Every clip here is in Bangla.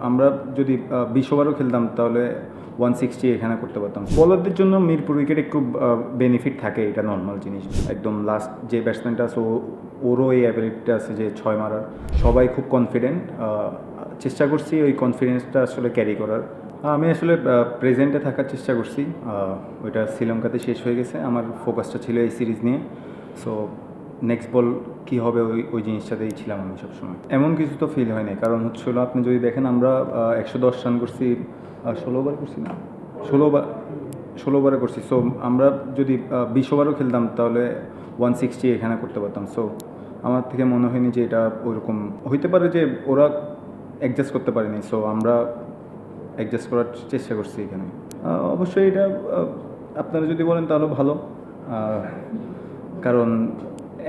আমরা যদি 20 ওভারও খেলতাম তাহলে 160 এখানে করতে পারতাম। বোলারদের জন্য মিরপুর উইকেটে খুব বেনিফিট থাকে, এটা নর্মাল জিনিস। একদম লাস্ট যে ব্যাটসম্যানটা আছে ওরও এই অ্যাবিলিটিটা আছে যে 6 মারার। সবাই খুব কনফিডেন্ট। চেষ্টা করছি ওই কনফিডেন্সটা আসলে ক্যারি করার। আমি আসলে প্রেজেন্টে থাকার চেষ্টা করছি। ওইটা শ্রীলঙ্কাতে শেষ হয়ে গেছে। আমার ফোকাসটা ছিল এই সিরিজ নিয়ে। সো নেক্সট বল কী হবে ওই জিনিসটাতেই ছিলাম আমি সবসময়। এমন কিছু তো ফিল হয়নি, কারণ হচ্ছিলো আপনি যদি দেখেন আমরা 110 রান করছি, 16 ওভার করছি না, 16 ওভারে করছি। সো আমরা যদি 20 ওভারও খেলতাম তাহলে 160 এখানে করতে পারতাম। সো আমার থেকে মনে হয়নি যে এটা ওইরকম হইতে পারে যে ওরা অ্যাডজাস্ট করতে পারেনি। সো আমরা অ্যাডজাস্ট করার চেষ্টা করছি এখানে। অবশ্যই এটা আপনারা যদি বলেন তাহলে ভালো, কারণ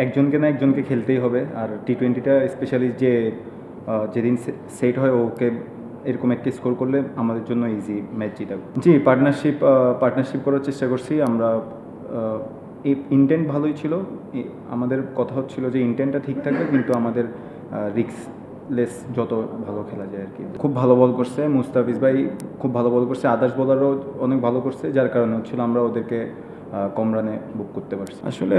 একজনকে না একজনকে খেলতেই হবে। আর টি-20টা স্পেশালি যেদিন সেট হয় ওকে এরকম একটা স্কোর করলে আমাদের জন্য ইজি ম্যাচ জিতা। জি, পার্টনারশিপ করার চেষ্টা করছি আমরা। এই ইন্টেন্ট ভালোই ছিল। আমাদের কথা হচ্ছিল যে ইন্টেন্টটা ঠিক থাকবে, কিন্তু আমাদের রিস্কলেস যত ভালো খেলা যায় আর কি। খুব ভালো বল করছে মুস্তাফিজ ভাই, খুব ভালো বল করছে। আদার্স বোলারও অনেক ভালো করছে, যার কারণে হচ্ছিল আমরা ওদেরকে কম রানে বুক করতে পারছি। আসলে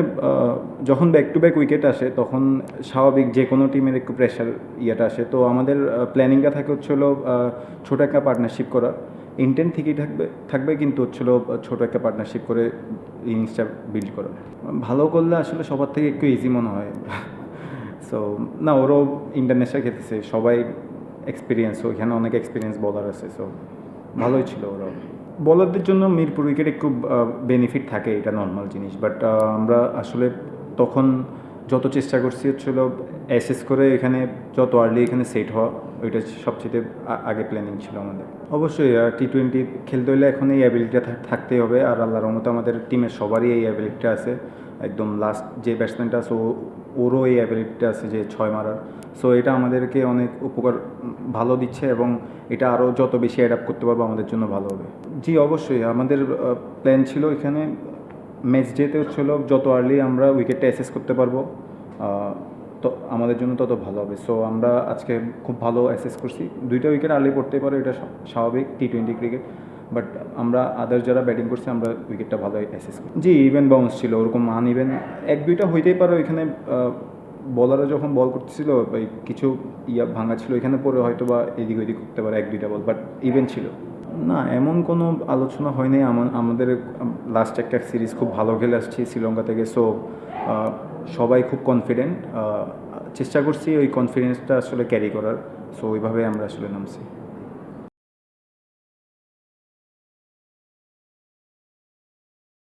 যখন ব্যাক টু ব্যাক উইকেট আসে তখন স্বাভাবিক যে কোনো টিমের একটু প্রেশার আসে। তো আমাদের প্ল্যানিংটা থাকে হচ্ছিল ছোটো একটা পার্টনারশিপ করা। ইন্টেন্ট ঠিকই থাকবে কিন্তু হচ্ছিল ছোটো একটা পার্টনারশিপ করে ইনিংসটা বিল্ড করা। ভালো করলে আসলে সবার থেকে একটু ইজি মনে হয়। সো না, ওরাও ইন্টারন্যাশনাল খেলতেছে, সবাই এক্সপিরিয়েন্স, ওইখানে অনেক এক্সপিরিয়েন্স বলার আছে। সো ভালোই ছিল ওরাও। বোলারদের জন্য মিরপুর উইকেটে খুব বেনিফিট থাকে, এটা নর্মাল জিনিস। বাট আমরা আসলে তখন যত চেষ্টা করছি হচ্ছিল অ্যাসেস করে এখানে যত আর্লি এখানে সেট হওয়া, ওইটা সবচেয়ে আগে প্ল্যানিং ছিল আমাদের। অবশ্যই টি-20 খেলতে হলে এখন এই অ্যাবিলিটিটা থাকতেই হবে। আর আল্লাহর রহমতে আমাদের টিমের সবারই এই অ্যাবিলিটিটা আছে। একদম লাস্ট যে ব্যাটসম্যানটা আছে ওরও এই অ্যাবিলিটিটা আছে যে 6 মারার। সো এটা আমাদেরকে অনেক উপকার ভালো দিচ্ছে, এবং এটা আরও যত বেশি অ্যাডাপ্ট করতে পারবো আমাদের জন্য ভালো হবে। জি, অবশ্যই আমাদের প্ল্যান ছিল এখানে ম্যাচ ডেতে হচ্ছিল যত আর্লি আমরা উইকেটটা অ্যাসেস করতে পারবো তো আমাদের জন্য তত ভালো হবে। সো আমরা আজকে খুব ভালো অ্যাসেস করছি। 2টা উইকেট আর্লি পড়তেই পারে, এটা স্বাভাবিক টি-20 ক্রিকেট। বাট আমরা আদার্স যারা ব্যাটিং করছি আমরা উইকেটটা ভালো অ্যাসেস করি। জি, ইভেন বাউন্স ছিল, ওরকম ইভেন 1-2টা হইতেই পারে। ওইখানে বলাররা যখন বল করতেছিল কিছু ভাঙা ছিল, এখানে পরে হয়তো বা এদিক ওইদিক করতে পারে 1-2টা বল, বাট ইভেন ছিল না। এমন কোনো আলোচনা হয়নি। আমাদের লাস্ট একটা সিরিজ খুব ভালো খেলে আসছি শ্রীলঙ্কা থেকে। সো সবাই খুব কনফিডেন্ট। চেষ্টা করছি ওই কনফিডেন্সটা আসলে ক্যারি করার। সো ওইভাবে আমরা আসলে নামছি।